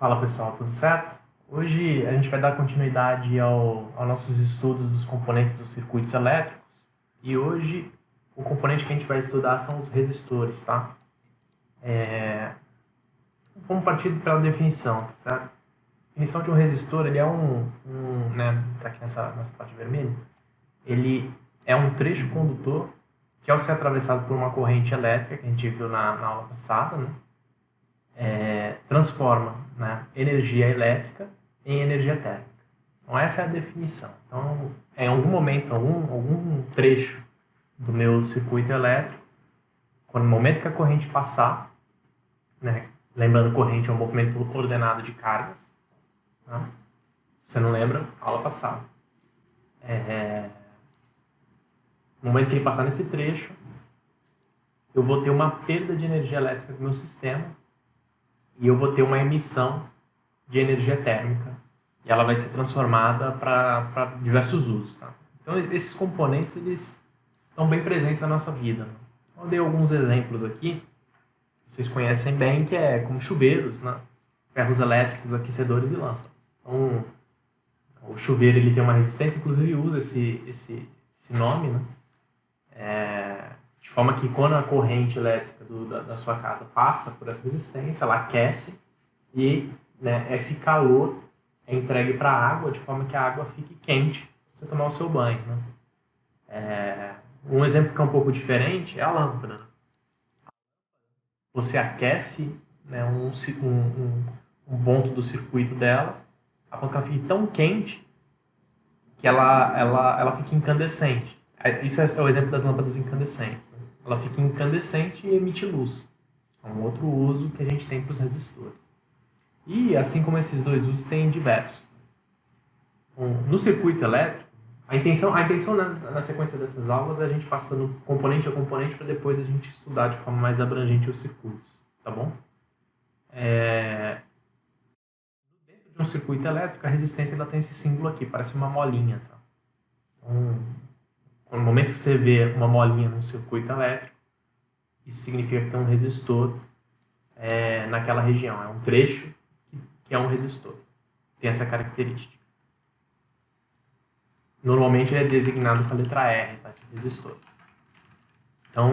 Fala pessoal, tudo certo? Hoje a gente vai dar continuidade aos nossos estudos dos componentes dos circuitos elétricos e hoje o componente que a gente vai estudar são os resistores, tá? Vamos partir pela definição, tá certo? A definição de um resistor, ele é né, tá aqui nessa parte vermelha, ele é um trecho condutor que ao ser atravessado por uma corrente elétrica, que a gente viu na aula passada, né, transforma, né, energia elétrica em energia térmica. Então essa é a definição. Então, em algum momento, algum trecho do meu circuito elétrico, no momento que a corrente passar, né, lembrando que corrente é um movimento ordenado de cargas, né, se você não lembra, aula passada. No momento que ele passar nesse trecho, eu vou ter uma perda de energia elétrica do meu sistema e eu vou ter uma emissão de energia térmica. E ela vai ser transformada para diversos usos. Tá? Então, esses componentes eles estão bem presentes na nossa vida. Eu dei alguns exemplos aqui, vocês conhecem bem, que é como chuveiros, né? Ferros elétricos, aquecedores e lâmpadas. Então, o chuveiro ele tem uma resistência, inclusive usa esse nome, né? De forma que quando a corrente elétrica da sua casa passa por essa resistência, ela aquece e, né, esse calor é entregue para a água de forma que a água fique quente para você tomar o seu banho. Né? Um exemplo que é um pouco diferente é a lâmpada. Você aquece, né, um ponto do circuito dela, a ponto que ela fique tão quente que ela fica incandescente. Isso é o exemplo das lâmpadas incandescentes. Né? Ela fica incandescente e emite luz. É um outro uso que a gente tem para os resistores. E, assim como esses dois usos, tem diversos. No circuito elétrico, a intenção na sequência dessas aulas é a gente passando componente a componente para depois a gente estudar de forma mais abrangente os circuitos. Tá bom? Dentro de um circuito elétrico, a resistência ela tem esse símbolo aqui, parece uma molinha. Tá? Então, no momento que você vê uma molinha num circuito elétrico, isso significa que tem um resistor naquela região. É um trecho que é um resistor. Tem essa característica. Normalmente ele é designado com a letra R, tá? Resistor. Então,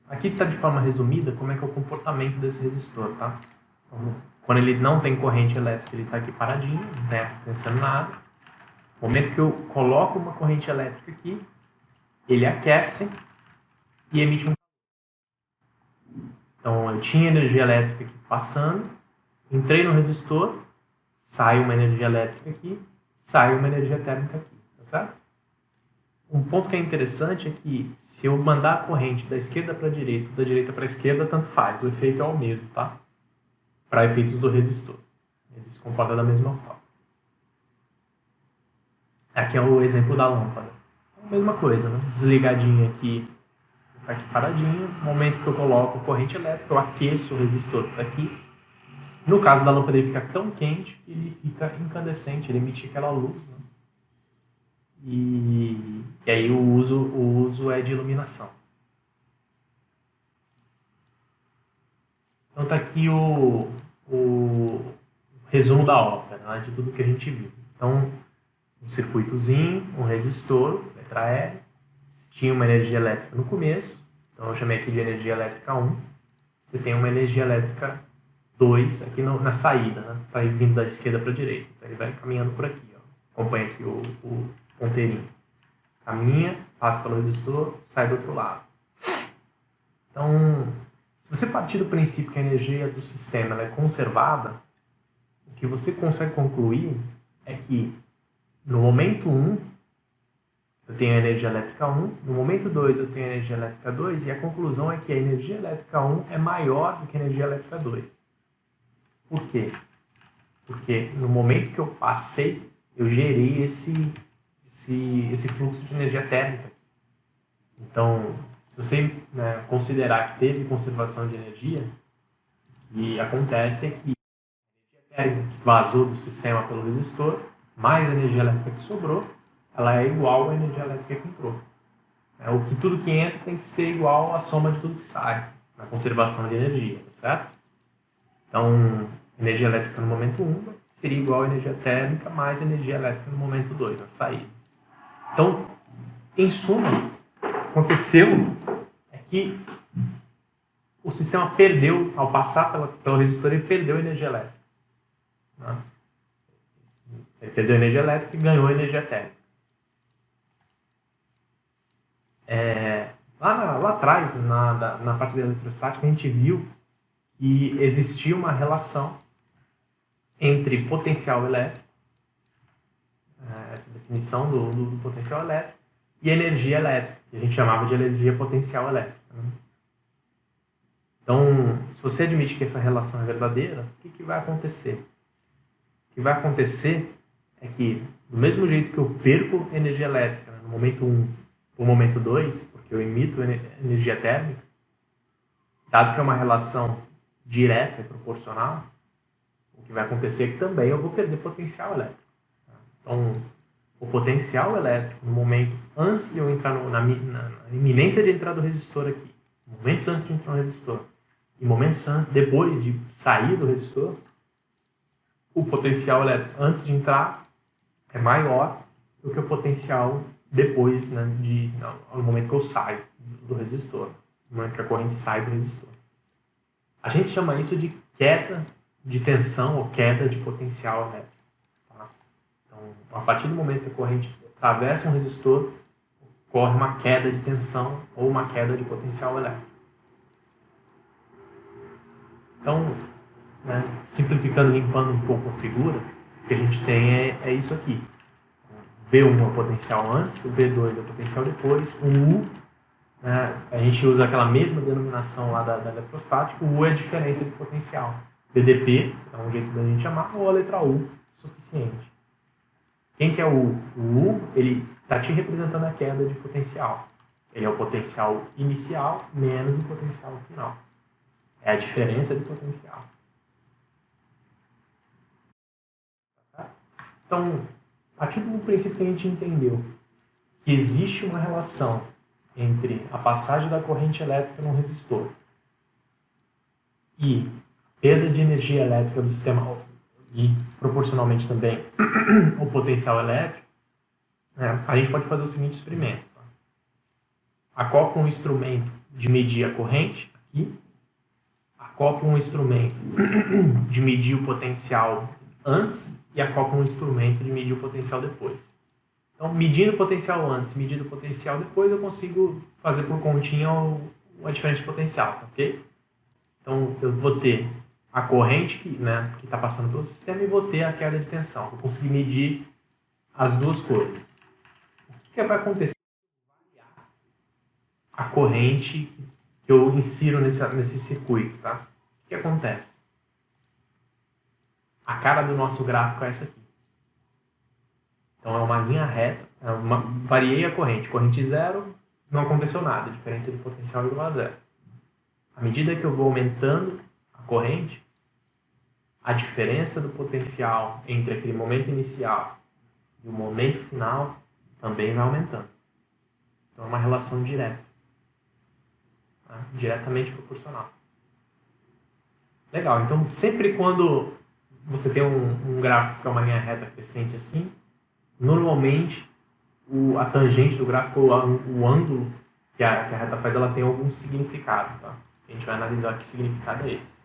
aqui está de forma resumida como é que é o comportamento desse resistor, tá? Então, quando ele não tem corrente elétrica, ele está aqui paradinho, não está acontecendo nada. No momento que eu coloco uma corrente elétrica aqui, ele aquece e emite um calor. Então, eu tinha energia elétrica aqui passando, entrei no resistor, sai uma energia elétrica aqui, sai uma energia térmica aqui, tá certo? Um ponto que é interessante é que se eu mandar a corrente da esquerda para a direita, da direita para a esquerda, tanto faz, o efeito é o mesmo, tá? Para efeitos do resistor. Ele se comporta da mesma forma. Aqui é o exemplo da lâmpada. A mesma coisa, né? Desligadinho aqui, está aqui paradinho. No momento que eu coloco corrente elétrica, eu aqueço o resistor que está aqui. No caso da lâmpada, ele fica tão quente que ele fica incandescente, ele emite aquela luz. Né? E aí o uso é de iluminação. Então está aqui o resumo da ópera, né, de tudo que a gente viu. Então, um circuitozinho, um resistor, letra R, tinha uma energia elétrica no começo, então eu chamei aqui de energia elétrica 1. Você tem uma energia elétrica 2 aqui na saída, né? Está vindo da esquerda para a direita. Então ele vai caminhando por aqui. Ó. Acompanha aqui o ponteirinho. Caminha, passa pelo resistor, sai do outro lado. Então, se você partir do princípio que a energia do sistema ela é conservada, o que você consegue concluir é que no momento 1, eu tenho a energia elétrica 1, no momento 2 eu tenho a energia elétrica 2, e a conclusão é que a energia elétrica 1 é maior do que a energia elétrica 2. Por quê? Porque no momento que eu passei, eu gerei esse fluxo de energia térmica. Então, se você, né, considerar que teve conservação de energia, o que acontece é que a energia térmica que vazou do sistema pelo resistor, mais a energia elétrica que sobrou, ela é igual à energia elétrica que entrou. Tudo que entra tem que ser igual à soma de tudo que sai, na conservação de energia, tá certo? Então, energia elétrica no momento 1 seria igual a energia térmica mais energia elétrica no momento 2, na saída. Então, em suma, aconteceu é que o sistema perdeu, ao passar pelo resistor, ele perdeu energia elétrica. Né? Ele perdeu energia elétrica e ganhou energia térmica. Lá atrás, na parte da eletrostática, a gente viu que existia uma relação entre potencial elétrico, essa definição do potencial elétrico, e energia elétrica, que a gente chamava de energia potencial elétrica. Né? Então, se você admite que essa relação é verdadeira, o que vai acontecer? O que vai acontecer é que, do mesmo jeito que eu perco energia elétrica, né, no momento 1 para o momento 2, porque eu emito energia térmica, dado que é uma relação direta e proporcional, o que vai acontecer é que também eu vou perder potencial elétrico. Então, o potencial elétrico, no momento antes de eu entrar na iminência de entrar do resistor aqui, momentos antes de entrar no resistor, e momentos depois de sair do resistor, o potencial elétrico antes de entrar é maior do que o potencial depois, né, no momento que eu saio do resistor, no momento que a corrente sai do resistor. A gente chama isso de queda de tensão ou queda de potencial elétrico. Tá? Então, a partir do momento que a corrente atravessa um resistor, ocorre uma queda de tensão ou uma queda de potencial elétrico. Então, né, simplificando, limpando um pouco a figura, o que a gente tem é isso aqui. V1 é o potencial antes, o V2 é o potencial depois, o U, né, a gente usa aquela mesma denominação lá da eletrostática, o U é a diferença de potencial. BDP, é um jeito da gente chamar, ou a letra U, suficiente. Quem que é o U? O U, ele está te representando a queda de potencial. Ele é o potencial inicial menos o potencial final. É a diferença de potencial. Então, a partir do princípio que a gente entendeu que existe uma relação entre a passagem da corrente elétrica no resistor e perda de energia elétrica do sistema e, proporcionalmente também, o potencial elétrico, né, a gente pode fazer o seguinte experimento. Tá? Acopla um instrumento de medir a corrente, aqui, acopla um instrumento de medir o potencial antes e acopla um instrumento de medir o potencial depois. Então, medindo o potencial antes, medindo o potencial depois, eu consigo fazer por continha a diferença de potencial, tá, ok? Então, eu vou ter a corrente que está passando pelo sistema e vou ter a queda de tensão. Vou conseguir medir as duas coisas. O que vai acontecer? A corrente que eu insiro nesse circuito, tá? O que acontece? A cara do nosso gráfico é essa aqui. Então, é uma linha reta. Variei a corrente 0, não aconteceu nada. A diferença de potencial é igual a 0. À medida que eu vou aumentando a corrente, a diferença do potencial entre aquele momento inicial e o momento final também vai aumentando. Então, é uma relação direta. Né? Diretamente proporcional. Legal. Então, sempre quando você tem um gráfico que é uma linha reta crescente assim, normalmente a tangente do gráfico, o ângulo que a reta faz, ela tem algum significado. Tá? A gente vai analisar que significado é esse.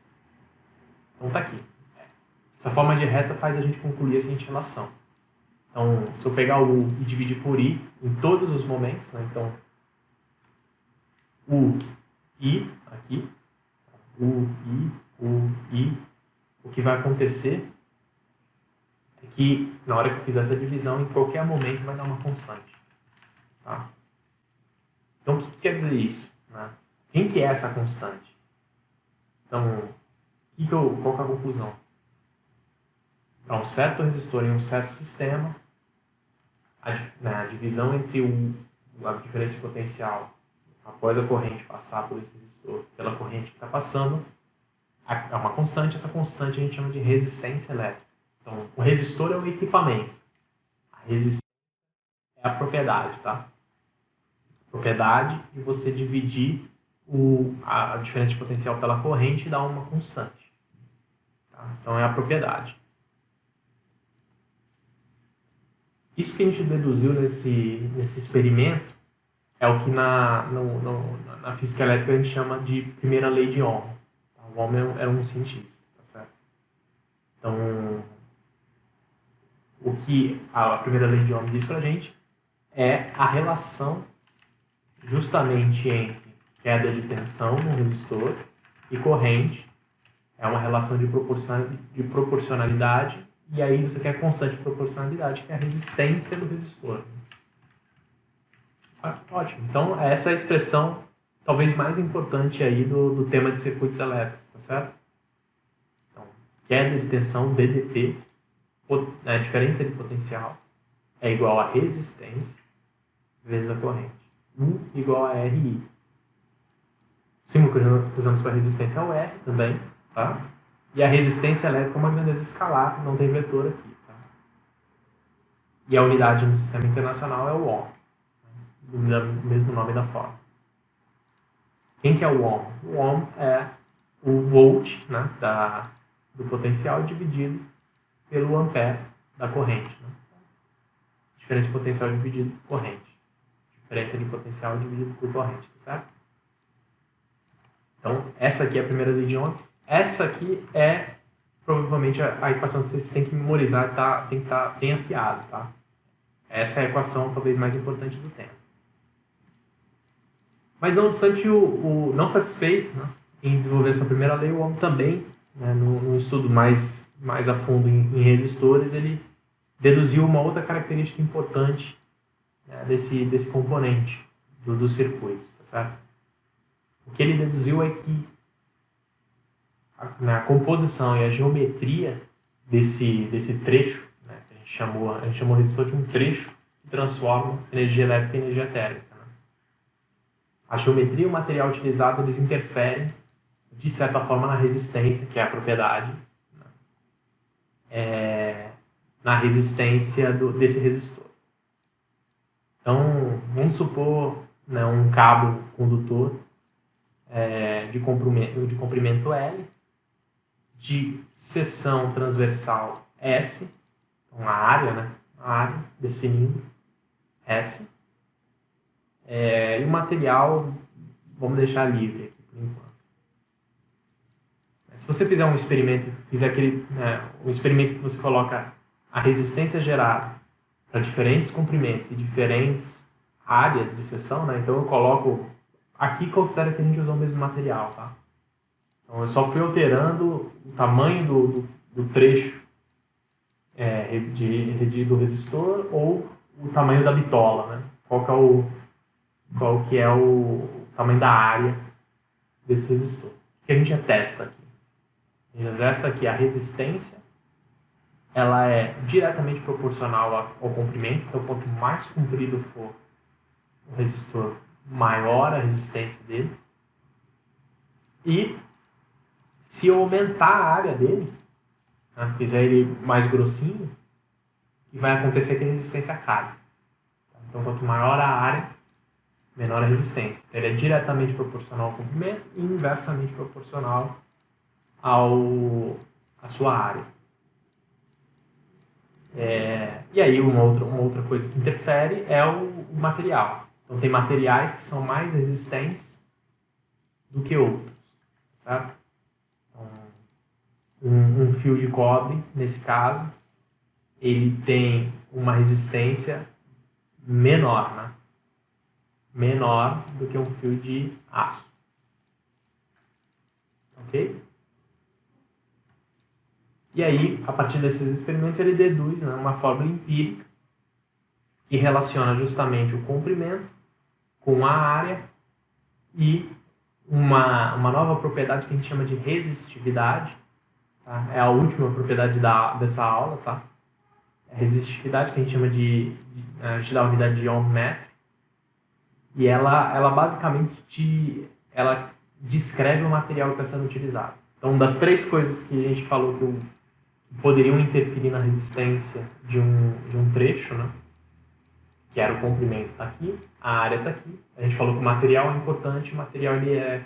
Então tá aqui. Essa forma de reta faz a gente concluir a seguinte relação. Então, se eu pegar o U e dividir por I em todos os momentos, né? Então, U, I, aqui, U, I, o que vai acontecer é que, na hora que eu fizer essa divisão, em qualquer momento vai dar uma constante. Tá? Então, o que quer dizer isso? Né? Quem que é essa constante? Então, qual que é a conclusão? Para um certo resistor em um certo sistema, a divisão entre a diferença de potencial após a corrente passar por esse resistor, pela corrente que está passando, é uma constante. Essa constante a gente chama de resistência elétrica. Então, o resistor é o equipamento. A resistência é a propriedade, tá? Propriedade de você dividir a diferença de potencial pela corrente e dar uma constante. Tá? Tá? Então é a propriedade. Isso que a gente deduziu nesse experimento é o que na física elétrica a gente chama de primeira lei de Ohm. O Ohm era um cientista, tá certo? Então, o que a primeira lei de Ohm diz pra gente é a relação justamente entre queda de tensão no resistor e corrente. É uma relação de proporcionalidade, e aí você quer a constante de proporcionalidade, que é a resistência do resistor. Ótimo. Então, essa é a expressão talvez mais importante aí do tema de circuitos elétricos, tá certo? Então, queda de tensão, DDT, a diferença de potencial, é igual a resistência vezes a corrente. U igual a RI. O símbolo que usamos para resistência é o R também, tá? E a resistência elétrica é uma grandeza escalar, não tem vetor aqui, tá? E a unidade no sistema internacional é o Ohm, o mesmo nome da forma. Quem que é o Ohm? O Ohm é o volt, né, do potencial dividido pelo ampere da corrente. Né? Diferença de potencial dividido por corrente. Diferença de potencial dividido por corrente, tá certo? Então, essa aqui é a primeira lei de Ohm. Essa aqui é provavelmente a equação que vocês têm que memorizar, tem que estar bem afiado, tá? Essa é a equação talvez mais importante do tema. Mas não obstante não satisfeito, né, em desenvolver essa primeira lei, o Ohm também, né, no estudo mais a fundo em resistores, ele deduziu uma outra característica importante, né, desse componente dos circuitos, tá certo? O que ele deduziu é que a composição e a geometria desse trecho, né, a gente chamou o resistor de um trecho que transforma energia elétrica em energia térmica. Né? A geometria e o material utilizado, eles interferem, de certa forma, na resistência, que é a propriedade, né? Na resistência desse resistor. Então, vamos supor, né, um cabo condutor de comprimento L, de seção transversal S, então a área, né, a área desse cilindro S, e o material vamos deixar livre aqui por enquanto. Se você fizer um experimento, um experimento que você coloca a resistência gerada para diferentes comprimentos e diferentes áreas de seção, né? Então eu coloco aqui, considera que a gente usou o mesmo material, tá? Então eu só fui alterando o tamanho do trecho do resistor ou o tamanho da bitola, né? Qual que é o tamanho da área desse resistor. O que a gente atesta aqui? A gente atesta que a resistência ela é diretamente proporcional ao comprimento, então quanto mais comprido for o resistor, maior a resistência dele. E se eu aumentar a área dele, né, fizer ele mais grossinho, vai acontecer que a resistência cai. Então quanto maior a área, menor a resistência. Então, ele é diretamente proporcional ao comprimento e inversamente proporcional à sua área. E aí uma outra coisa que interfere é o material. Então tem materiais que são mais resistentes do que outros, certo? Então, um fio de cobre, nesse caso, ele tem uma resistência menor, né? Menor do que um fio de aço. Ok? E aí, a partir desses experimentos, ele deduz, né, uma fórmula empírica que relaciona justamente o comprimento com a área e uma nova propriedade que a gente chama de resistividade. Tá? É a última propriedade dessa aula, tá? A resistividade, que a gente chama a gente dá a unidade de ohmmetro. E ela basicamente ela descreve o material que está sendo utilizado. Então, das três coisas que a gente falou que poderiam interferir na resistência de um trecho, né? Que era o comprimento está aqui, a área está aqui. A gente falou que o material é importante, o material ele é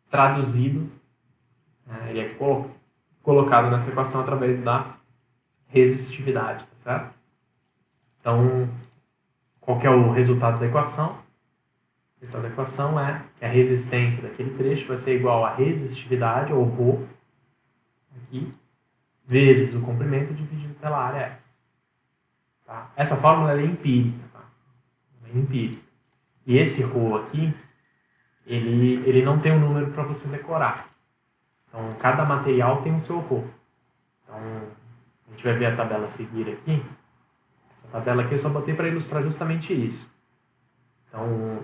traduzido, né? Ele é colocado nessa equação através da resistividade, tá certo? Então, qual que é o resultado da equação? O resultado da equação é que a resistência daquele trecho vai ser igual à resistividade, ou ρ, aqui, vezes o comprimento dividido pela área S. Tá? Essa fórmula é empírica. Tá? É empírica. E esse ρ aqui, ele não tem um número para você decorar. Então, cada material tem o seu ρ. Então, a gente vai ver a tabela a seguir aqui. Essa tabela aqui eu só botei para ilustrar justamente isso. Então,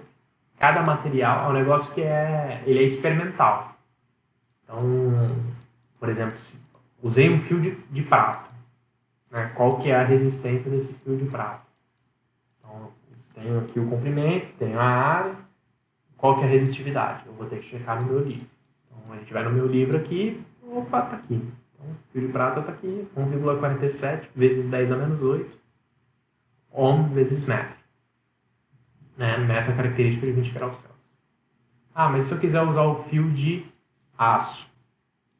cada material é um negócio que ele é experimental. Então, por exemplo, usei um fio de prata. Né? Qual que é a resistência desse fio de prata? Então, tenho aqui o comprimento, tenho a área. Qual que é a resistividade? Eu vou ter que checar no meu livro. Então, a gente vai no meu livro aqui, opa, está aqui. Então, o fio de prata está aqui, 1,47 vezes 10 a menos 8, ohm vezes metro. Né? Nessa característica de 20 graus Celsius. Ah, mas se eu quiser usar o fio de aço?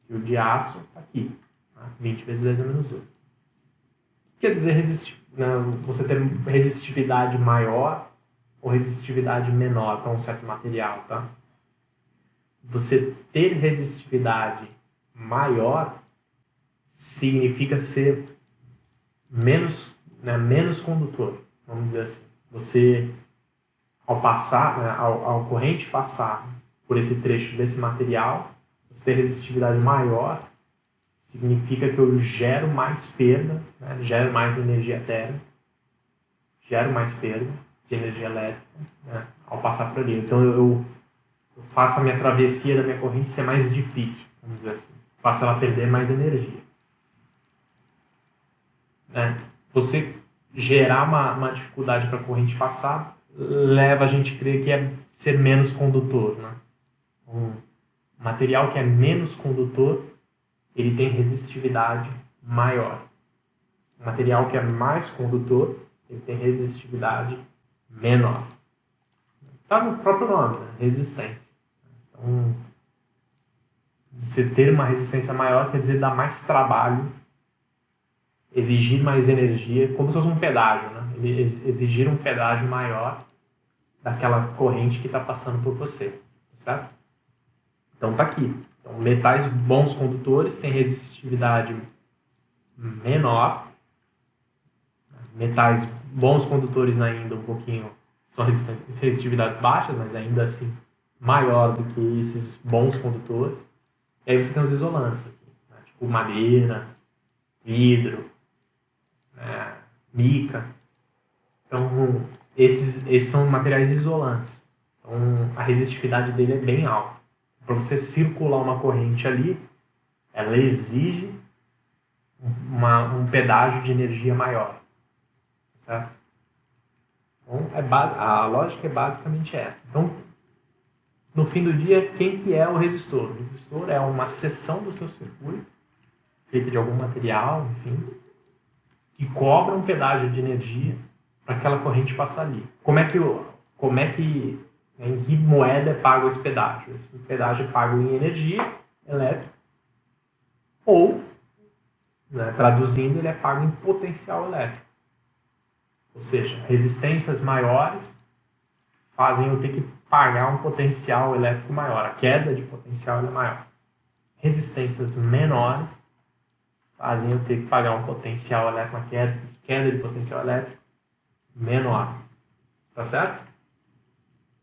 O fio de aço está aqui, né? 20 vezes 10 a menos 8. O que quer dizer você ter resistividade maior ou resistividade menor para um certo material, tá? Você ter resistividade maior significa ser menos condutor, vamos dizer assim. Você, ao passar, né, ao corrente passar por esse trecho desse material, você ter resistividade maior significa que eu gero mais perda, né, gero mais energia térmica, gero mais perda de energia elétrica, né, ao passar por ali. Então eu faço a minha travessia da minha corrente ser mais difícil, vamos dizer assim. Faço ela perder mais energia. Né? Você gerar uma dificuldade para a corrente passar leva a gente a crer que é ser menos condutor. Né? Um material que é menos condutor, ele tem resistividade maior. O material que é mais condutor, ele tem resistividade menor. Está no próprio nome, né? Resistência. Então, você ter uma resistência maior quer dizer dar mais trabalho, exigir mais energia, como se fosse um pedágio, né? Exigir um pedágio maior daquela corrente que está passando por você, certo? Então está aqui. Então, metais bons condutores têm resistividade menor. Metais bons condutores ainda um pouquinho são resistividades baixas, mas ainda assim maior do que esses bons condutores. E aí você tem os isolantes aqui, né? Tipo madeira, vidro, né? Mica. Então esses são materiais isolantes. Então a resistividade dele é bem alta. Para você circular uma corrente ali, ela exige um pedágio de energia maior. Certo? Então, a lógica é basicamente essa. Então, no fim do dia, quem que é o resistor? O resistor é uma seção do seu circuito, feita de algum material, enfim, que cobra um pedágio de energia para aquela corrente passar ali. Em que moeda é pago esse pedágio? Esse pedágio é pago em energia elétrica ou, né, traduzindo, ele é pago em potencial elétrico. Ou seja, resistências maiores fazem eu ter que pagar um potencial elétrico maior. A queda de potencial é maior. Resistências menores fazem eu ter que pagar um potencial elétrico, uma queda de potencial elétrico menor. Tá certo?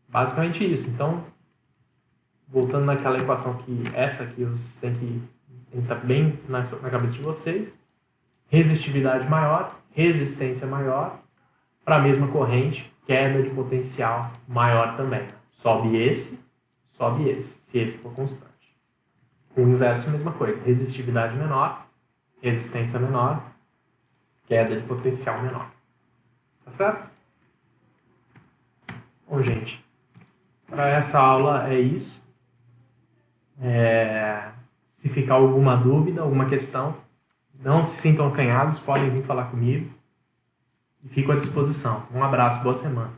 Basicamente isso. Então, voltando naquela equação essa aqui vocês têm que estar bem na cabeça de vocês. Resistividade maior, resistência maior, para a mesma corrente, queda de potencial maior também. Sobe esse, se esse for constante. O inverso é a mesma coisa. Resistividade menor, resistência menor, queda de potencial menor. Tá certo? Bom, gente, para essa aula é isso. Se ficar alguma dúvida, alguma questão, não se sintam acanhados, podem vir falar comigo. E fico à disposição. Um abraço, boa semana.